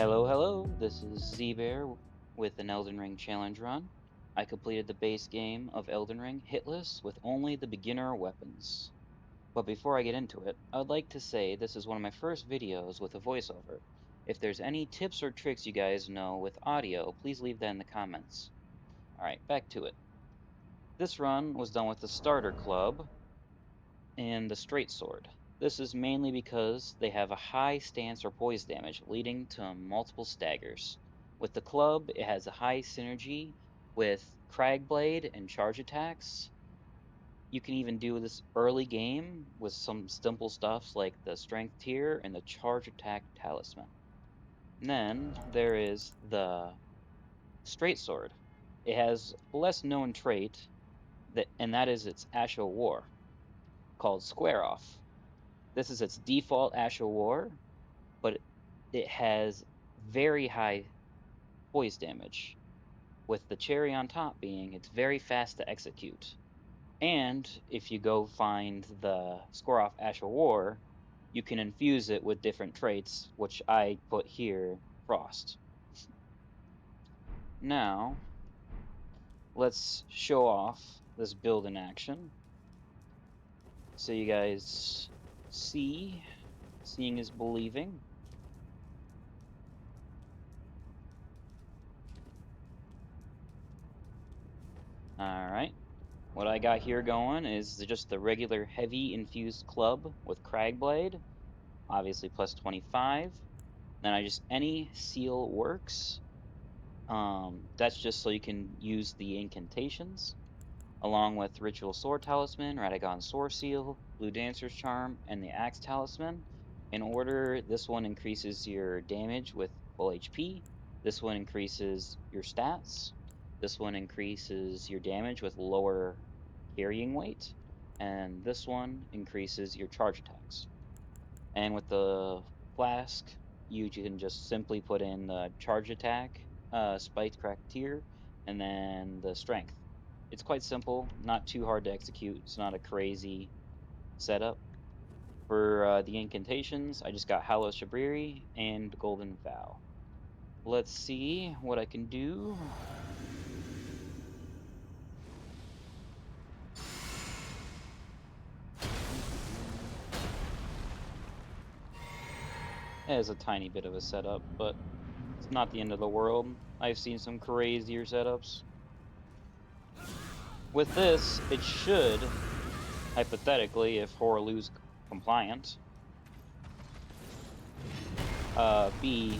Hello, hello, this is Z-Bear with an Elden Ring challenge run. I completed the base game of Elden Ring hitless with only the beginner weapons. But before I get into it, I would like to say this is one of my first videos with a voiceover. If there's any tips or tricks you guys know with audio, please leave that in the comments. Alright, back to it. This run was done with the starter club and the straight sword. This is mainly because they have a high stance or poise damage, leading to multiple staggers. With the club, it has a high synergy with Cragblade and charge attacks. You can even do this early game with some simple stuffs like the strength tier and the charge attack talisman. And then there is the straight sword. It has a less known trait, and that is its Asho War, called Square Off. This is its default Asho War, but it has very high poise damage, with the cherry on top being it's very fast to execute. And if you go find the Square Off Asho War, you can infuse it with different traits, which I put here, Frost. Now, let's show off this build in action, so you guys see. Seeing is believing. Alright. What I got here going is just the regular heavy infused club with Cragblade, obviously plus 25. Then any seal works. That's just so you can use the incantations, along with Ritual Sword Talisman, Radagon Sword Seal, Blue Dancer's Charm, and the Axe Talisman. In order, this one increases your damage with full HP. This one increases your stats. This one increases your damage with lower carrying weight. And this one increases your charge attacks. And with the flask, you can just simply put in the charge attack, spiked crack tier, and then the strength. It's quite simple, not too hard to execute. It's not a crazy setup. For the incantations, I just got Hallow Shabriri and Golden Vow. Let's see what I can do. It is a tiny bit of a setup, but it's not the end of the world. I've seen some crazier setups. With this, it should, hypothetically, if Horlu's compliant, be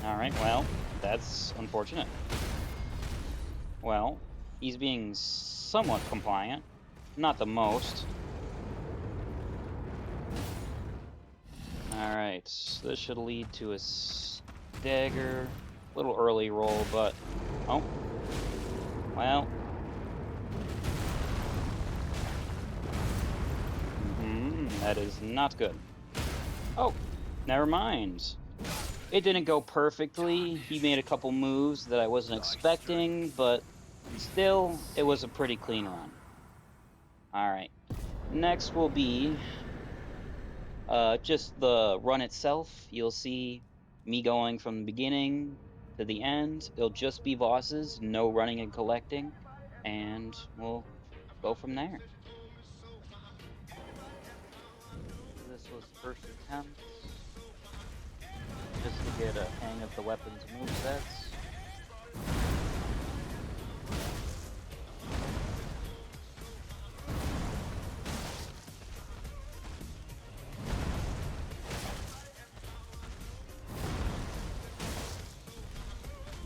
Alright, well, that's unfortunate. Well, he's being somewhat compliant. Not the most. Alright, this should lead to a stagger. Little early roll, but... Oh. Well. That is not good. Oh, never mind. It didn't go perfectly. He made a couple moves that I wasn't expecting, but still, it was a pretty clean run. Alright. Next will be just the run itself. You'll see me going from the beginning to the end. It'll just be bosses, no running and collecting, and we'll go from there. This was first attempt, just to get a hang of the weapons movesets.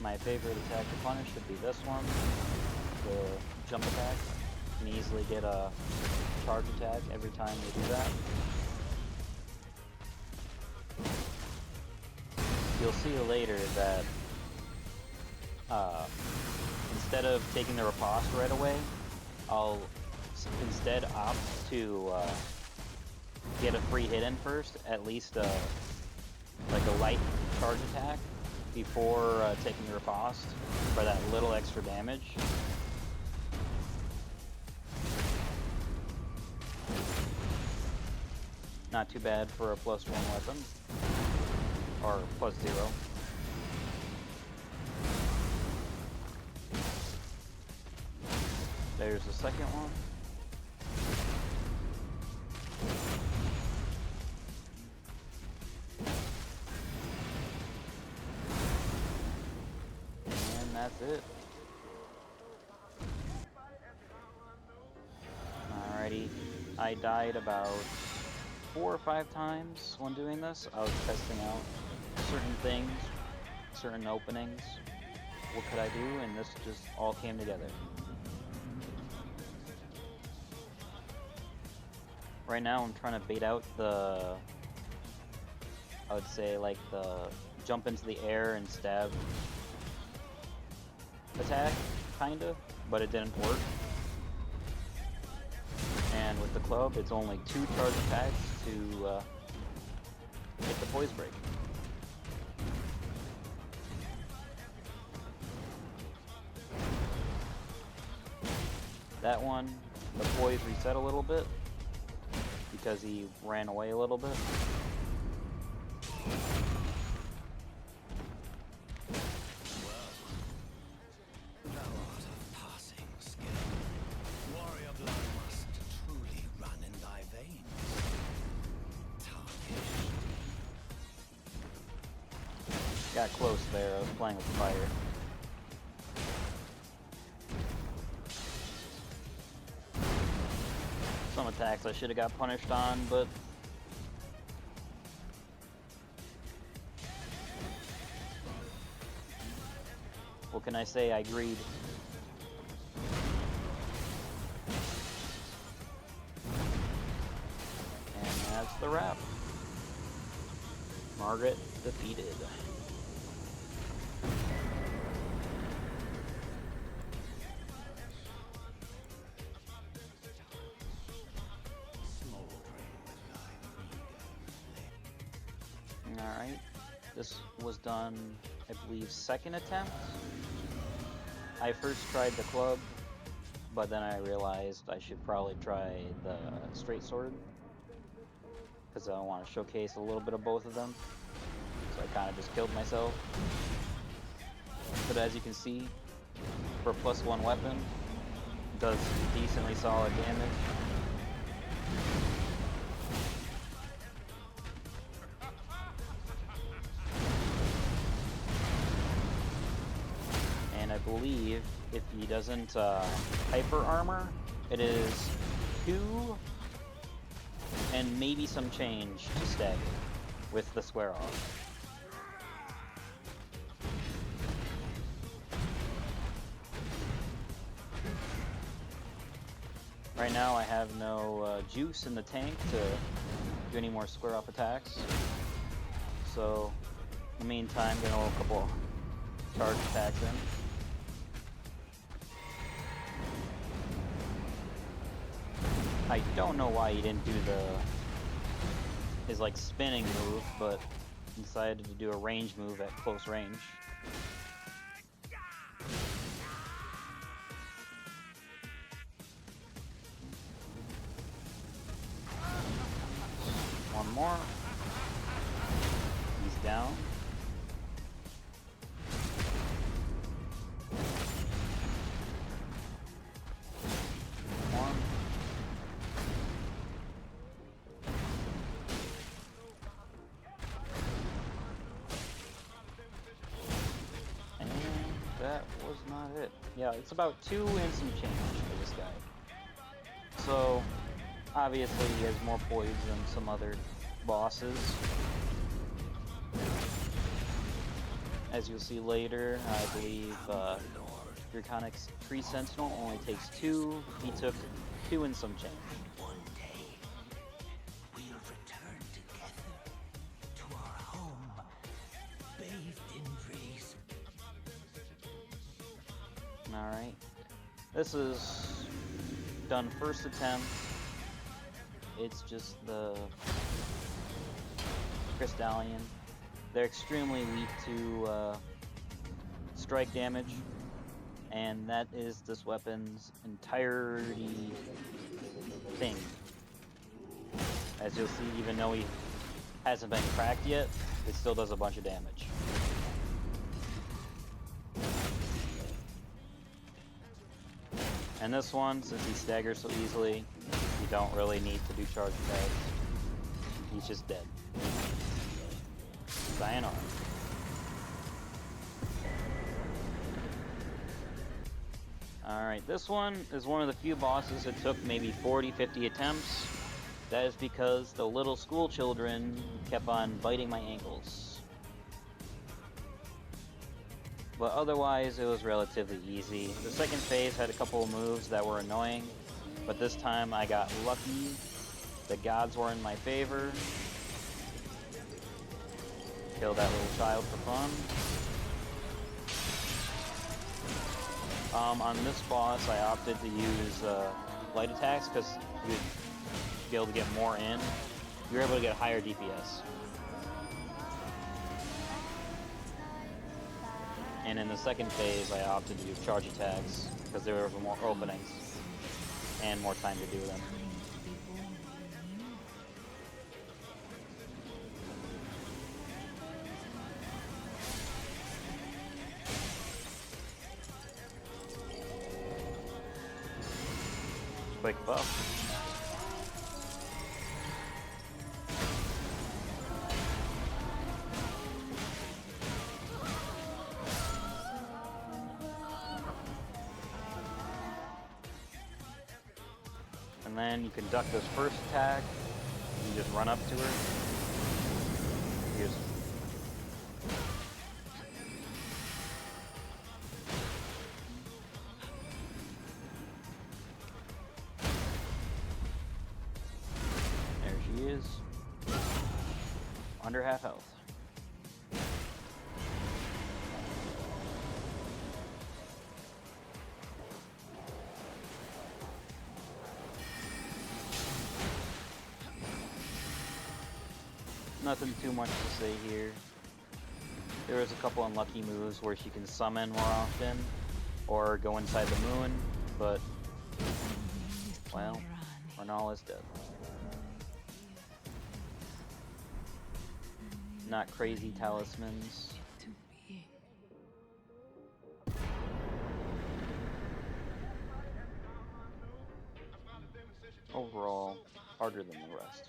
My favorite attack to punish should be this one, the jump attack. You can easily get a charge attack every time you do that. You'll see later that instead of taking the riposte right away, I'll instead opt to get a free hit in first, at least like a light charge attack, before taking your riposte for that little extra damage. Not too bad for a +1 weapon. Or +0. There's the second one. And that's it. Alrighty. I died about 4 or 5 times when doing this. I was testing out certain things, certain openings. What could I do? And this just all came together. Right now I'm trying to bait out the, I would say like the jump into the air and stab attack, kinda, but it didn't work. And with the club, it's only 2 charge attacks to hit the poise break. That one, the poise reset a little bit because he ran away a little bit. Got close there, I was playing with fire. Some attacks I should have got punished on, but what can I say? I agreed. And that's the wrap. Margaret defeated. Alright, this was done, I believe, second attempt. I first tried the club, but then I realized I should probably try the straight sword, because I want to showcase a little bit of both of them. So I kind of just killed myself. But as you can see, for a +1 weapon, it does decently solid damage. And I believe if he doesn't hyper armor, it is 2 and maybe some change to stagger with the square off. Right now I have no juice in the tank to do any more square off attacks. So in the meantime, getting a couple charge attacks in. I don't know why he didn't do his like spinning move, but decided to do a range move at close range. One more. He's down. One. And that was not it. Yeah, it's about 2 and some change for this guy. So obviously he has more poise than some other bosses. As you'll see later, I believe Draconic's Tree Sentinel only takes 2. He took 2 and some change. One day, we'll return together to our home, bathed in breeze. Alright. This is done first attempt. It's just the Crystallion. They're extremely weak to strike damage, and that is this weapon's entirety thing. As you'll see, even though he hasn't been cracked yet, it still does a bunch of damage. And this one, since he staggers so easily, you don't really need to do charge attacks. He's just dead. Sayonara. Alright, this one is one of the few bosses that took maybe 40-50 attempts. That is because the little school children kept on biting my ankles. But otherwise, it was relatively easy. The second phase had a couple of moves that were annoying, but this time I got lucky. The gods were in my favor. Kill that little child for fun. On this boss, I opted to use light attacks because you'd be able to get more in. You're able to get higher DPS. And in the second phase, I opted to do charge attacks because there were more openings and more time to do them. Quick buff. And then you can duck this first attack. You just run up to her. You just there she is. Under half health. Nothing too much to say here. There was a couple unlucky moves where she can summon more often or go inside the moon, but well, Renal is dead. Not crazy talismans. Overall, harder than the rest.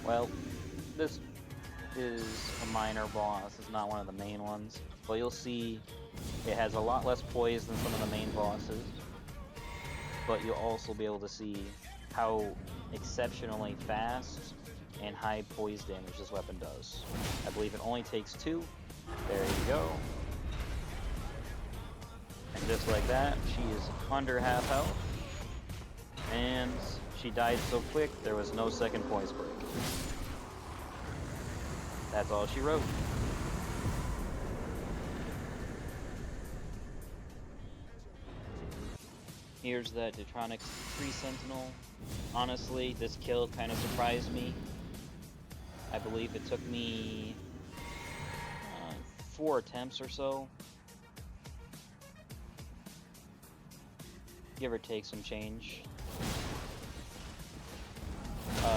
Well, this is a minor boss, it's not one of the main ones, but you'll see it has a lot less poise than some of the main bosses, but you'll also be able to see how exceptionally fast and high poise damage this weapon does. I believe it only takes 2. There you go. And just like that, she is under half health. And she died so quick, there was no second poise break. That's all she wrote. Here's that Detronics 3 Sentinel. Honestly, this kill kind of surprised me. I believe it took me 4 attempts or so. Give or take some change.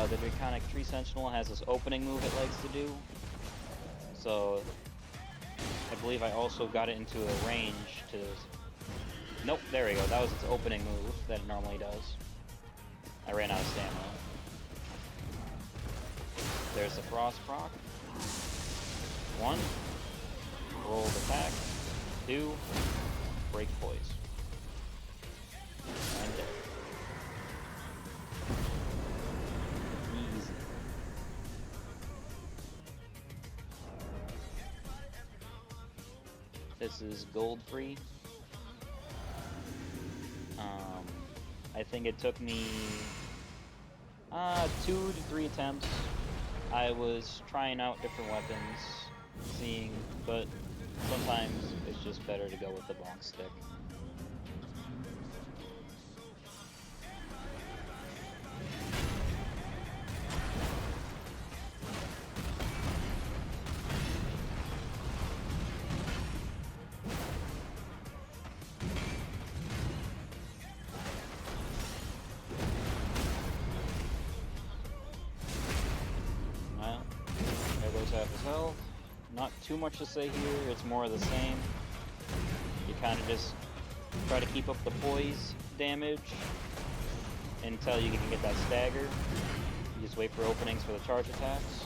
The Draconic Tree Sentinel has this opening move it likes to do. So, I believe I also got it into a range to... Nope, there we go. That was its opening move that it normally does. I ran out of stamina. There's the Frost proc. 1. Roll attack. 2. Break poise. And dead. Easy. This is gold free. I think it took me 2 to 3 attempts. I was trying out different weapons, seeing, but sometimes it's just better to go with the bonk stick. Well, there goes half his health. Not too much to say here, it's more of the same. You kind of just try to keep up the poise damage until you can get that stagger. You just wait for openings for the charge attacks.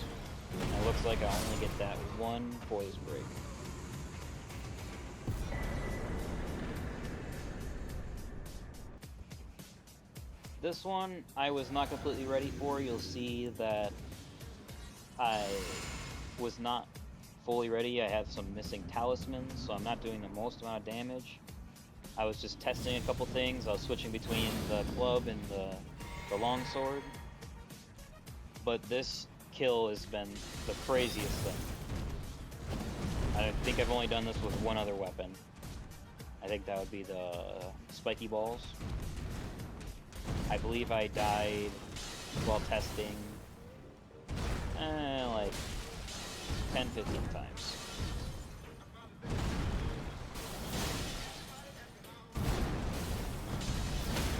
And it looks like I only get that one poise break. This one I was not completely ready for. You'll see that I was not fully ready. I have some missing talismans, so I'm not doing the most amount of damage. I was just testing a couple things. I was switching between the club and the longsword. But this kill has been the craziest thing. I think I've only done this with one other weapon. I think that would be the spiky balls. I believe I died while testing like 10-15 times.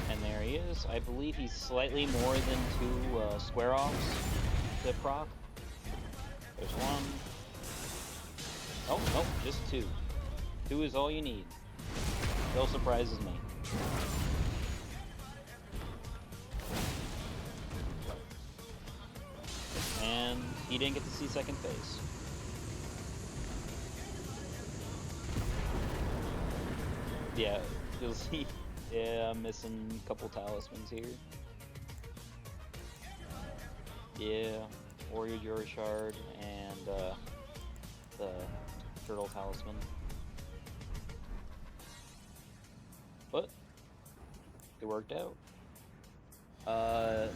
And there he is. I believe he's slightly more than 2 square offs to proc. There's one. Oh, nope, just 2. 2 is all you need. Still surprises me. And he didn't get to see second phase. Yeah, you'll see. Yeah, I'm missing a couple talismans here. Yeah, Warrior Jury Shard and the Turtle Talisman. But it worked out.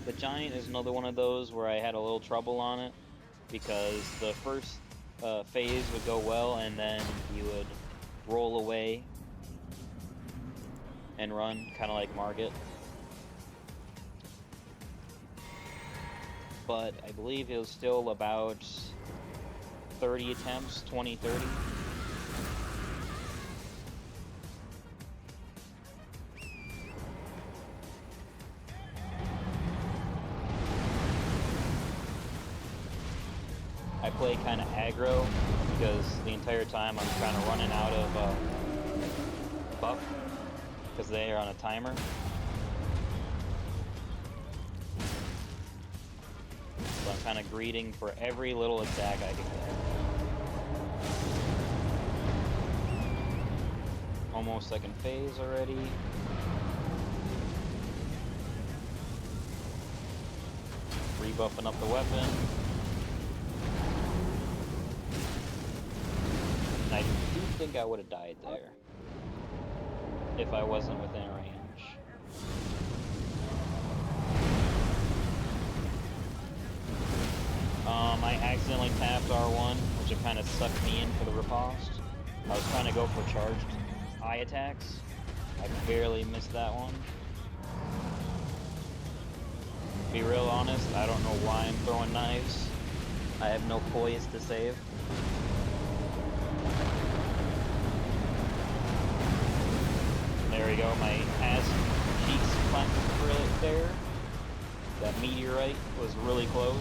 The Giant is another one of those where I had a little trouble on it because the first phase would go well and then you would roll away and run, kind of like Margit. But I believe it was still about 30 attempts, 20, 30. I play kind of aggro because the entire time I'm kind of running out of buff because they are on a timer. So I'm kind of greeting for every little attack I can get. Almost second phase already. Rebuffing up the weapon. And I do think I would have died there if I wasn't within range. I accidentally tapped R1, which it kind of sucked me in for the riposte. I was trying to go for charged eye attacks. I barely missed that one. To be real honest, I don't know why I'm throwing knives. I have no poise to save. There we go, my ass cheeks clamped right there. That meteorite was really close.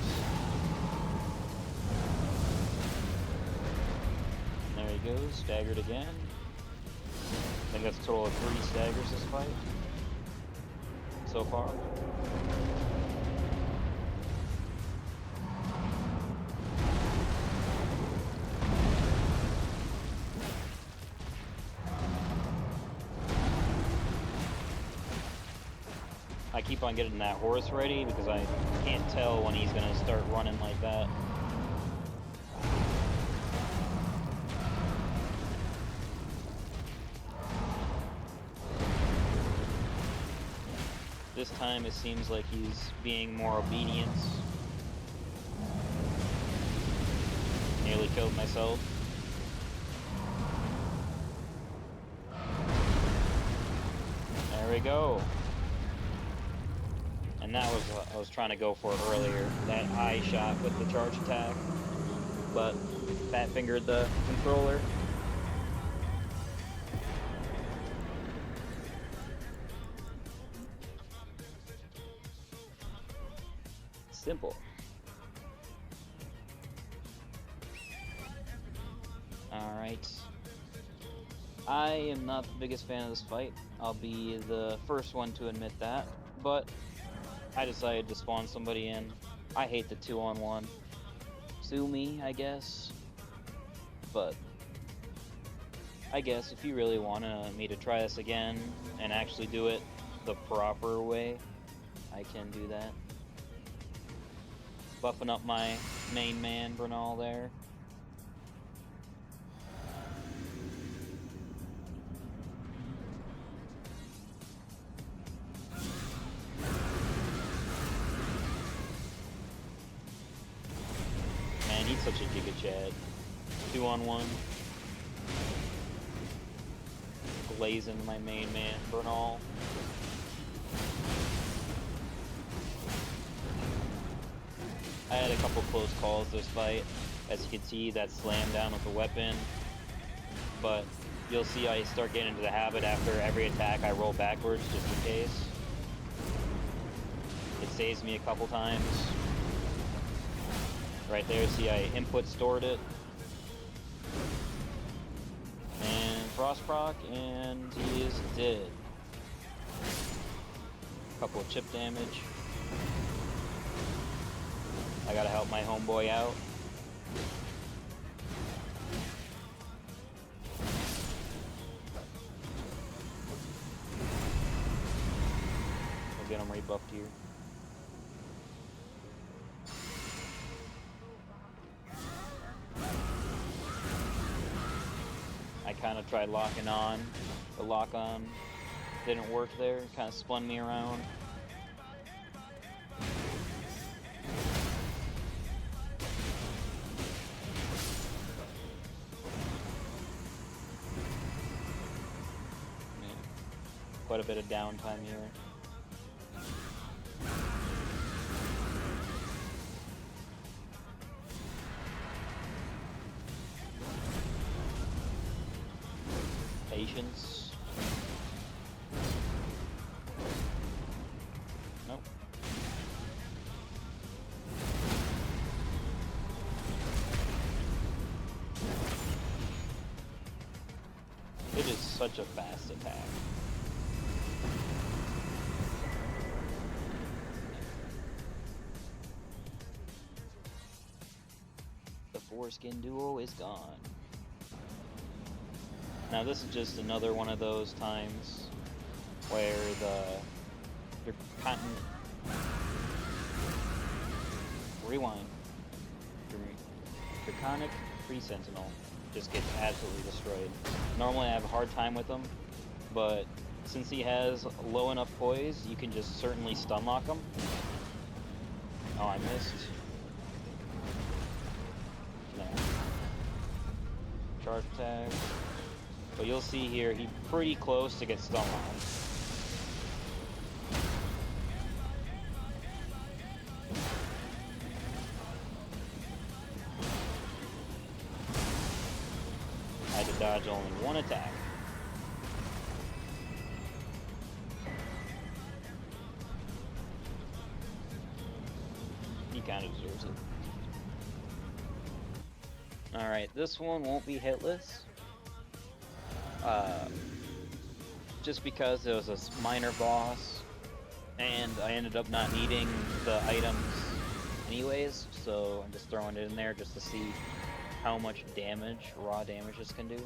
And there he goes, staggered again. I think that's a total of 3 staggers this fight so far. I keep on getting that horse ready because I can't tell when he's gonna start running like that. This time it seems like he's being more obedient Nearly killed myself. There we go. And that was what I was trying to go for earlier. That eye shot with the charge attack. But fat fingered the controller. Simple. Alright. I am not the biggest fan of this fight. I'll be the first one to admit that. But I decided to spawn somebody in. I hate the 2-on-1. Sue me, I guess. But I guess if you really want me to try this again and actually do it the proper way, I can do that. Buffing up my main man, Bernal, there. Man, he's such a Giga Chad. 2-on-1. Glazing my main man, Bernal. I had a couple close calls this fight. As you can see, that slam down with the weapon. But you'll see I start getting into the habit after every attack I roll backwards just in case. It saves me a couple times. Right there, see I input stored it. And frost proc, and he is dead. Couple of chip damage. I gotta help my homeboy out. We'll get him rebuffed here. I kind of tried locking on. The lock on didn't work there. Kind of spun me around. Man, quite a bit of downtime here. Patience. Nope. It is such a fast attack. The foreskin duo is gone. Now this is just another one of those times where the rewind. Draconic Pre-Sentinel just gets absolutely destroyed. Normally I have a hard time with him, but since he has low enough poise, you can just certainly stun lock him. Oh, I missed. No. Charge attack. But you'll see here, he's pretty close to get stun locked. I had to dodge only one attack. He kind of deserves it. Alright, this one won't be hitless. Just because it was a minor boss, and I ended up not needing the items anyways, so I'm just throwing it in there just to see how much damage, raw damage this can do.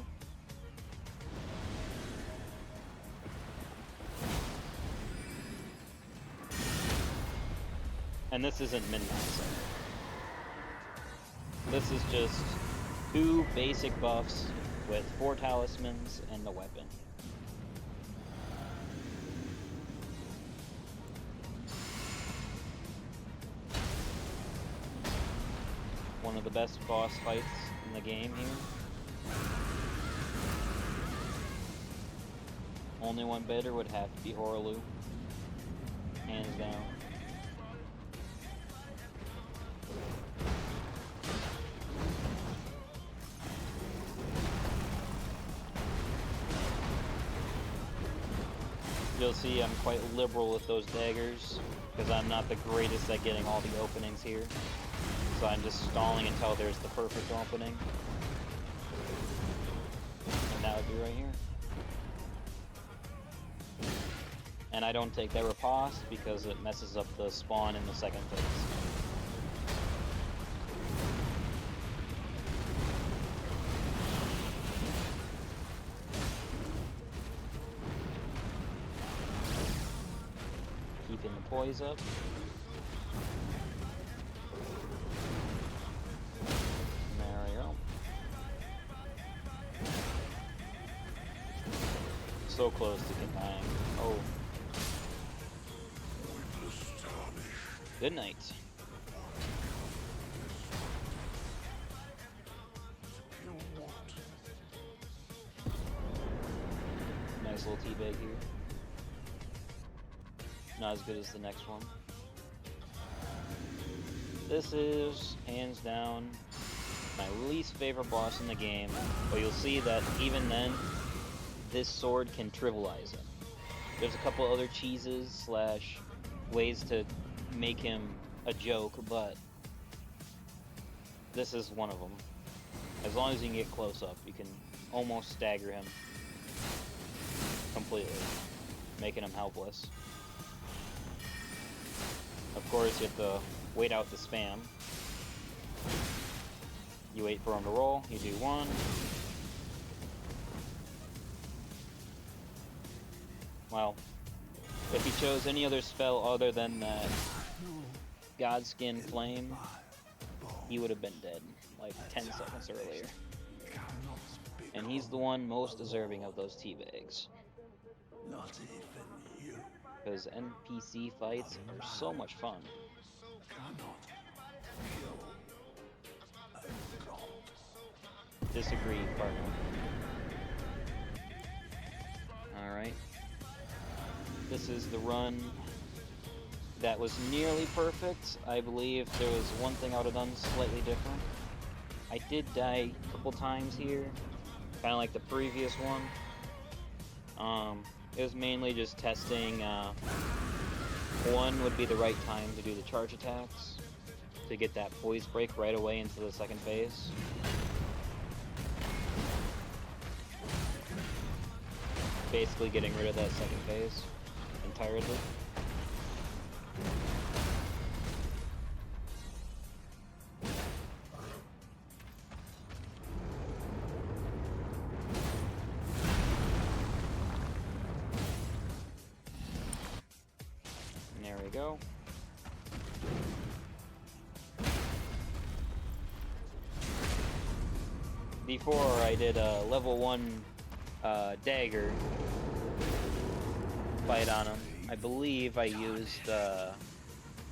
And this isn't min-maxing. This is just 2 basic buffs with 4 talismans and the weapon. one of the best boss fights in the game here. Only one better would have to be Horaloo. Hands down. You'll see I'm quite liberal with those daggers, because I'm not the greatest at getting all the openings here. So I'm just stalling until there's the perfect opening. And that would be right here. And I don't take that riposte because it messes up the spawn in the second phase. Keeping the poise up. There we go. So close to dying. Oh. Good night. Nice little teabag here. Not as good as the next one. This is, hands down, my least favorite boss in the game, but you'll see that even then, this sword can trivialize it. There's a couple other cheeses slash ways to make him a joke, but this is one of them. As long as you can get close up, you can almost stagger him completely, making him helpless. Of course, you have to wait out the spam. You wait for him to roll, you do one. Well, if he chose any other spell other than that Godskin Flame, he would have been dead like 10 seconds earlier. And he's the one most deserving of those teabags. Not even you. Because NPC fights are so much fun. Disagree, partner. Alright. This is the run that was nearly perfect. I believe there was one thing I would have done slightly different. I did die a couple times here, kind of like the previous one. It was mainly just testing one would be the right time to do the charge attacks to get that poise break right away into the second phase. Basically getting rid of that second phase entirely. And there we go. Before I did a level 1 dagger fight on him. I believe I used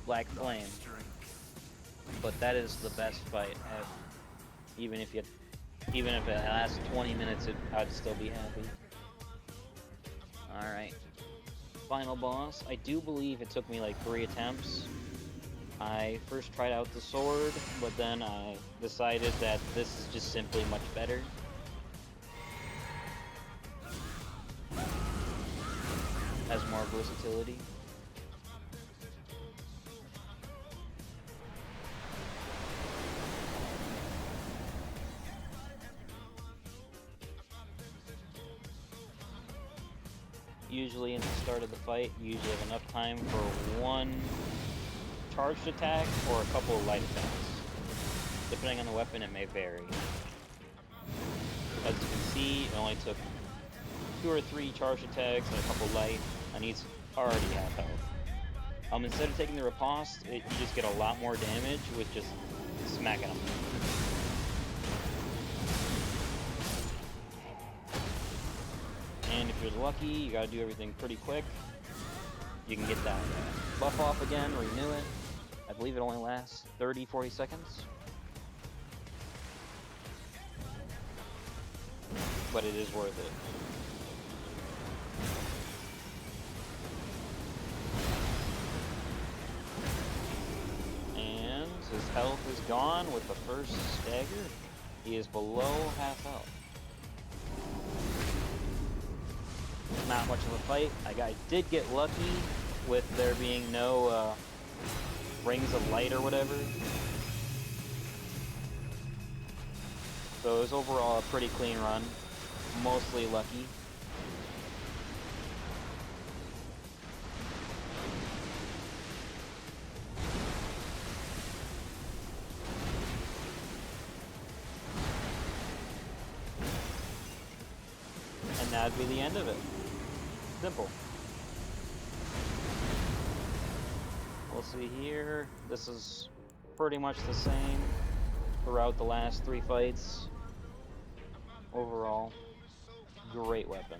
Black Flame, but that is the best fight ever. Even if it lasts 20 minutes, I'd still be happy. All right, final boss. I do believe it took me like 3 attempts. I first tried out the sword, but then I decided that this is just simply much better. Has more versatility. Usually in the start of the fight, you usually have enough time for one charged attack or a couple of light attacks. Depending on the weapon, it may vary. As you can see, it only took 2 or 3 charged attacks and a couple light, and he's already half health. Instead of taking the riposte, you just get a lot more damage with just smacking him. And if you're lucky, you gotta do everything pretty quick. You can get that buff off again, renew it. I believe it only lasts 30-40 seconds. but it is worth it. And his health is gone with the first stagger. He is below half health. Not much of a fight. I did get lucky with there being no rings of light or whatever. So it was overall a pretty clean run. Mostly lucky. And that'd be the end of it. Simple. We'll see here. This is pretty much the same throughout the last 3 fights. Overall, great weapon.